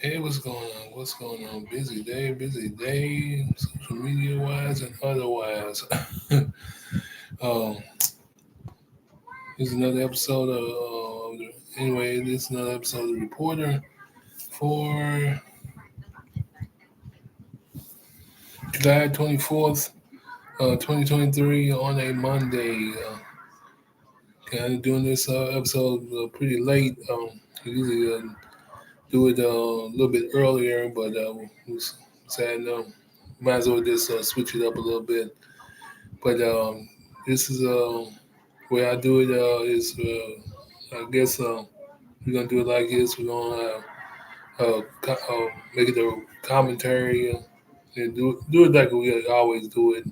Hey, what's going on? What's going on? Busy day, social media wise and otherwise. um, this is another episode anyway, this is another episode of the Reporter for July 24th, 2023 on a Monday. Kind of doing this episode pretty late. I usually do it a little bit earlier, but was sad. Might as well just switch it up a little bit. But this is way I do it is I guess we're gonna do it like this. We're gonna make it a commentary and do it like we always do it.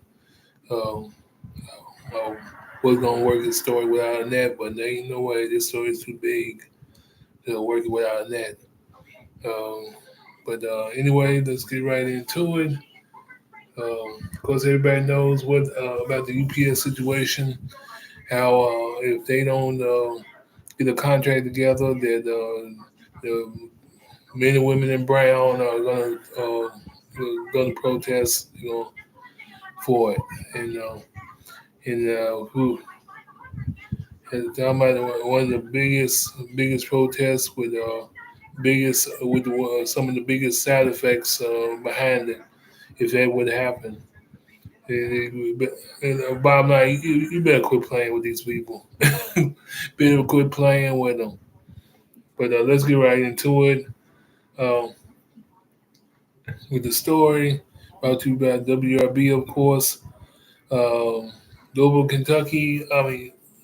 Um, uh, what's gonna work the story without a net, but there ain't no way this story is too big to work it without a net. Um, but anyway, let's get right into it. Of course, everybody knows what about the UPS situation. How if they don't get a contract together, that the men and women in brown are gonna protest, for it, and who and talking about one of the biggest protests with some of the biggest side effects behind it if that would happen. And bottom line, you better quit playing with these people. Better quit playing with them. But let's get right into it um, with the story. Brought to you by WRB, of course. Um, Louisville, Kentucky.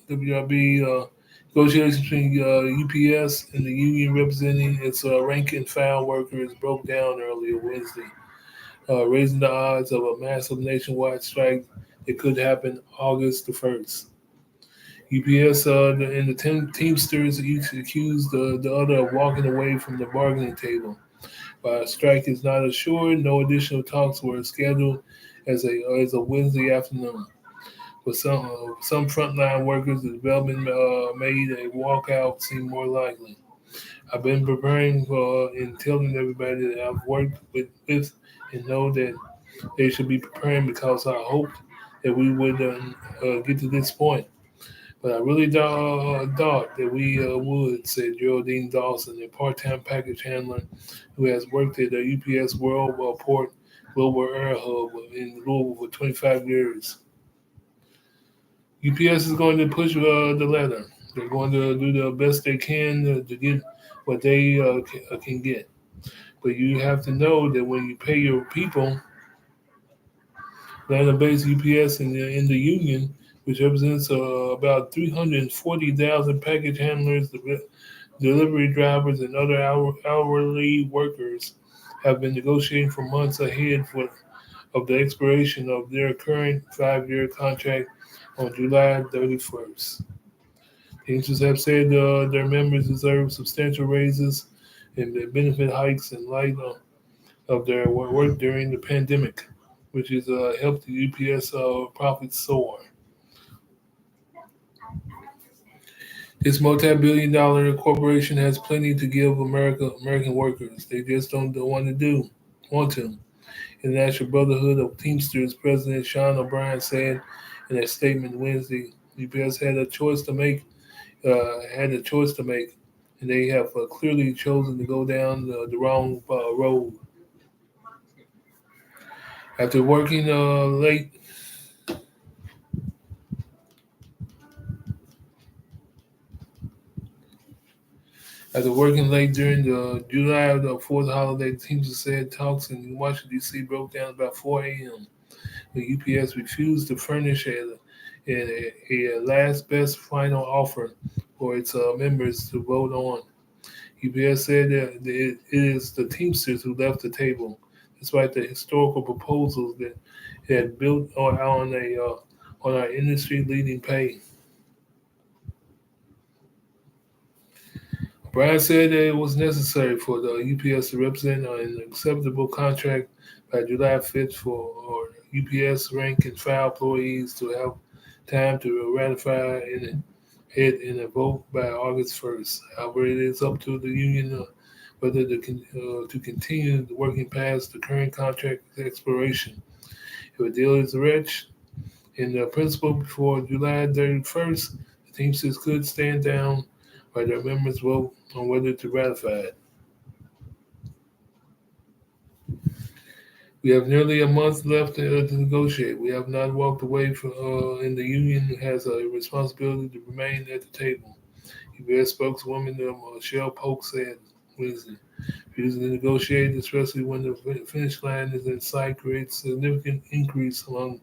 WRB negotiations between UPS and the union representing its rank and file workers broke down earlier Wednesday, raising the odds of a massive nationwide strike that could happen August the 1st. UPS and the Teamsters each accused the other of walking away from the bargaining table. While a strike is not assured, no additional talks were scheduled as a Wednesday afternoon. For some frontline workers, the development made a walkout seem more likely. I've been preparing for and telling everybody that I've worked with and know that they should be preparing because I hoped that we would get to this point. But I really thought that we would, said Geraldine Dawson, a part-time package handler who has worked at the UPS World Port Global Air Hub in Louisville for 25 years. UPS is going to push the ladder. They're going to do the best they can to get what they can get. But you have to know that when you pay your people, Atlanta-based UPS in the union, which represents about 340,000 package handlers, delivery drivers, and other hourly workers, have been negotiating for months ahead of the expiration of their current 5-year contract on July 31st. Teamsters have said their members deserve substantial raises and benefit hikes in light of their work during the pandemic, which has helped the UPS profits soar. This multi-billion-dollar corporation has plenty to give American workers. They just don't want to. The National Brotherhood of Teamsters President Sean O'Brien said in a statement Wednesday, UPS had a choice to make, and they have clearly chosen to go down the wrong road. After working late After working late during the July the 4th holiday, Teamsters said talks in Washington, D.C. broke down about 4 a.m. when UPS refused to furnish a last best final offer for its members to vote on. UPS said that it is the Teamsters who left the table, despite the historical proposals that it had built on our industry-leading pay. Bryan said that it was necessary for the UPS to represent an acceptable contract by July 5th for UPS rank and file employees to have time to ratify it in a vote by August 1st. However, it is up to the union whether to continue working past the current contract expiration. If a deal is reached in principle before July 31st, the Teamsters could stand down while their members vote on whether to ratify it. We have nearly a month left to negotiate. We have not walked away from, and the union has a responsibility to remain at the table. UPS spokeswoman Michelle Polk said Wednesday. Refusing to negotiate, especially when the finish line is in sight, creates a significant increase among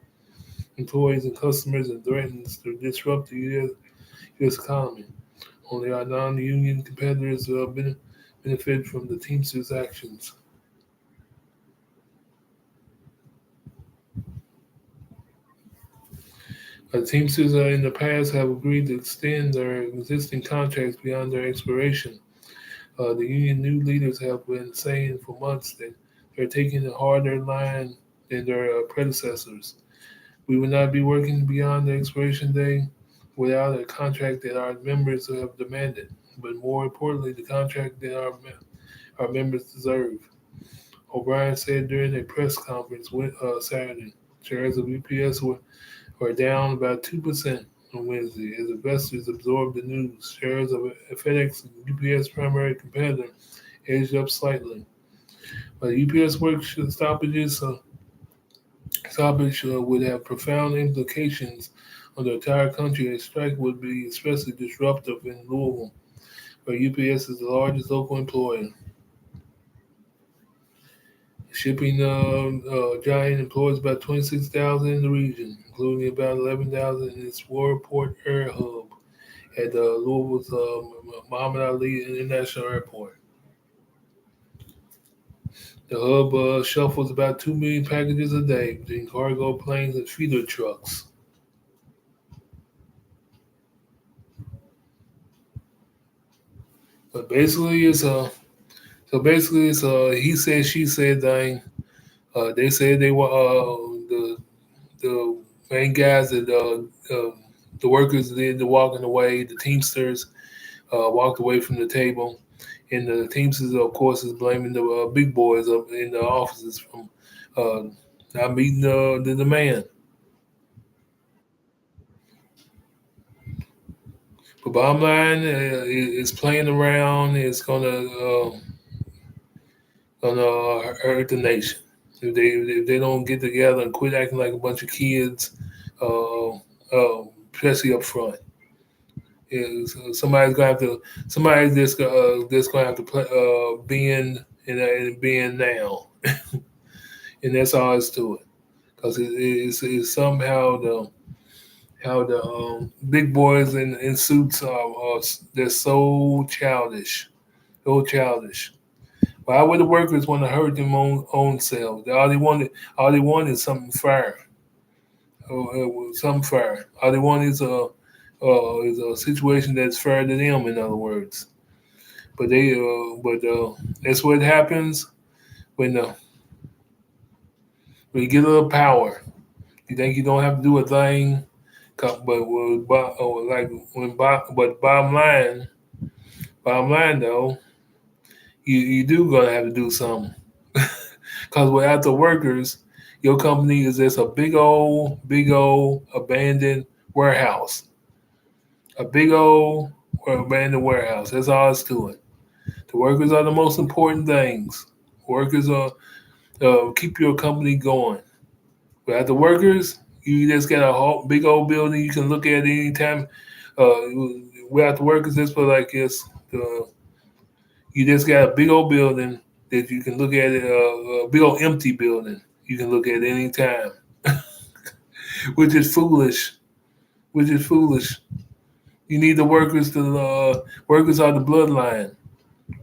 employees and customers and threatens to disrupt the U.S. economy. Only our non-union competitors benefit from the Teamsters' actions. Teamsters in the past have agreed to extend their existing contracts beyond their expiration. The union new leaders have been saying for months that they're taking a harder line than their predecessors. We will not be working beyond the expiration date without a contract that our members have demanded, but more importantly, the contract that our members deserve. O'Brien said during a press conference Saturday. Shares of UPS were down about 2% on Wednesday as investors absorbed the news. Shares of FedEx, UPS primary competitor, edged up slightly. But UPS work stoppage would have profound implications on the entire country. A strike would be especially disruptive in Louisville, where UPS is the largest local employer. Shipping giant employs about 26,000 in the region, including about 11,000 in its Warport Air Hub at Louisville's Muhammad Ali International Airport. The hub shuffles about 2 million packages a day between cargo planes and feeder trucks. But basically, it's a he said she said thing. They said they were the main guys that the workers did the walking away. The Teamsters walked away from the table, and the Teamsters, of course, is blaming the big boys up in the offices from uh, not meeting the demand. But bottom line, is playing around. It's gonna hurt the nation if they don't get together and quit acting like a bunch of kids, especially up front. Somebody's gonna have to somebody's just gonna have to play, bend and bend now, and that's all it's to it. Because it's somehow the how the big boys in suits are they're so childish. Why would the workers want to hurt them own selves? All they want is something fair, something fair. All they want is a situation that's fair to them. In other words, but that's what happens when when you get a little power. You think you don't have to do a thing, like but bottom line though, you do gonna have to do something. Because without the workers, your company is just a big old abandoned warehouse. A big old abandoned warehouse. That's all it's to it. The workers are the most important things. Workers are keep your company going. Without the workers, you just got a whole big old building you can look at anytime. Uh, Without the workers, it's for like this. You just got a big old building that you can look at it, a big old empty building you can look at any time, which is foolish. Which is foolish. You need the workers to workers are the bloodline.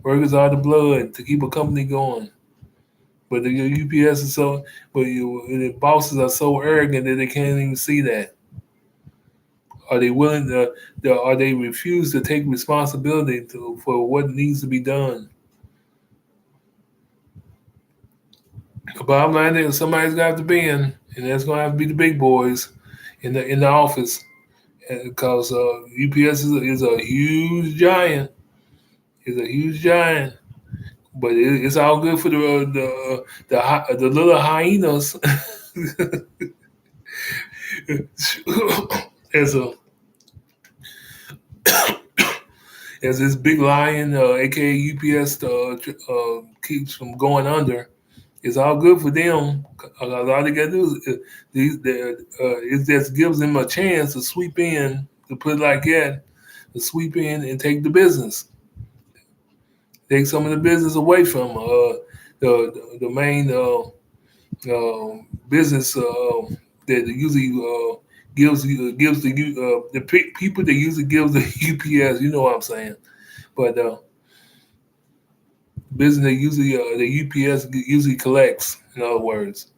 Workers are the blood to keep a company going. But the UPS is so, but the bosses are so arrogant that they can't even see that. Are they willing to? Are they refuse to take responsibility for what needs to be done? The bottom line is somebody's got to be in, and that's going to have to be the big boys in the office, because UPS is a huge giant. Is a huge giant. but it's all good for the little hyenas. as a as this big lion, aka UPS, keeps from going under. It's all good for them. All they gotta do it just gives them a chance to sweep in, to put it like that, to sweep in and take the business, take some of the business away from the main business that usually gives the people that usually gives the UPS. You know what I'm saying? But business that usually the UPS usually collects. In other words,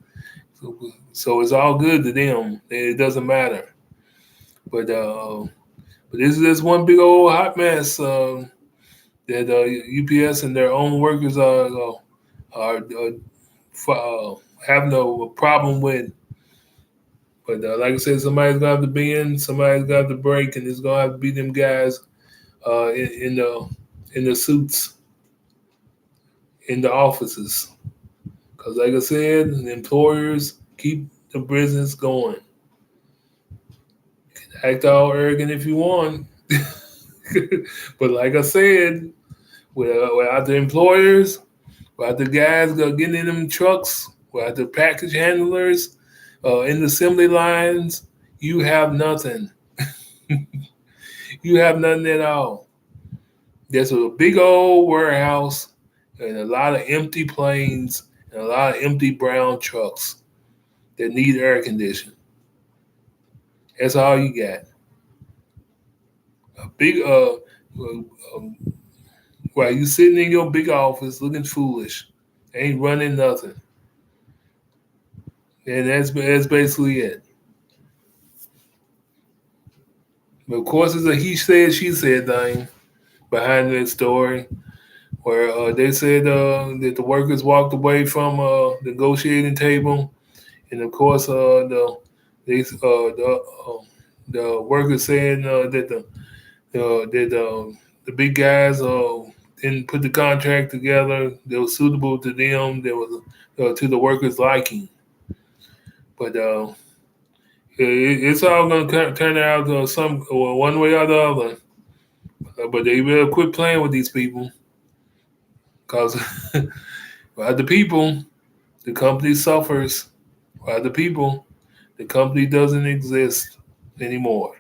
so it's all good to them. It doesn't matter. But this is just one big old hot mess that UPS and their own workers are having a problem with. But like I said, somebody's gonna have to bend, somebody's gonna have to break, and it's gonna have to be them guys in the suits in the offices. Because like I said, the employers keep the business going. Act all arrogant if you want, but like I said, without the employers, without the guys getting in them trucks, without the package handlers in the assembly lines, you have nothing. You have nothing at all. There's a big old warehouse and a lot of empty planes and a lot of empty brown trucks that need air conditioning. That's all you got. A big while you sitting in your big office looking foolish, ain't running nothing, and that's basically it. But of course, it's a he said she said thing behind that story, where they said that the workers walked away from the negotiating table, and of course, the workers saying that the big guys didn't put the contract together that was suitable to them, that was to the workers' liking. But it's all going to turn out some one way or the other. But they better quit playing with these people, because without the people, the company suffers. Without the people, the company doesn't exist anymore.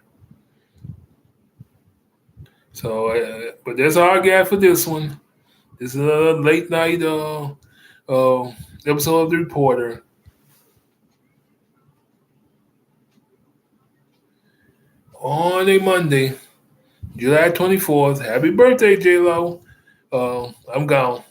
So, but that's all I got for this one. This is a late night uh, episode of The Reporter on a Monday, July 24th. Happy birthday, J Lo. I'm gone.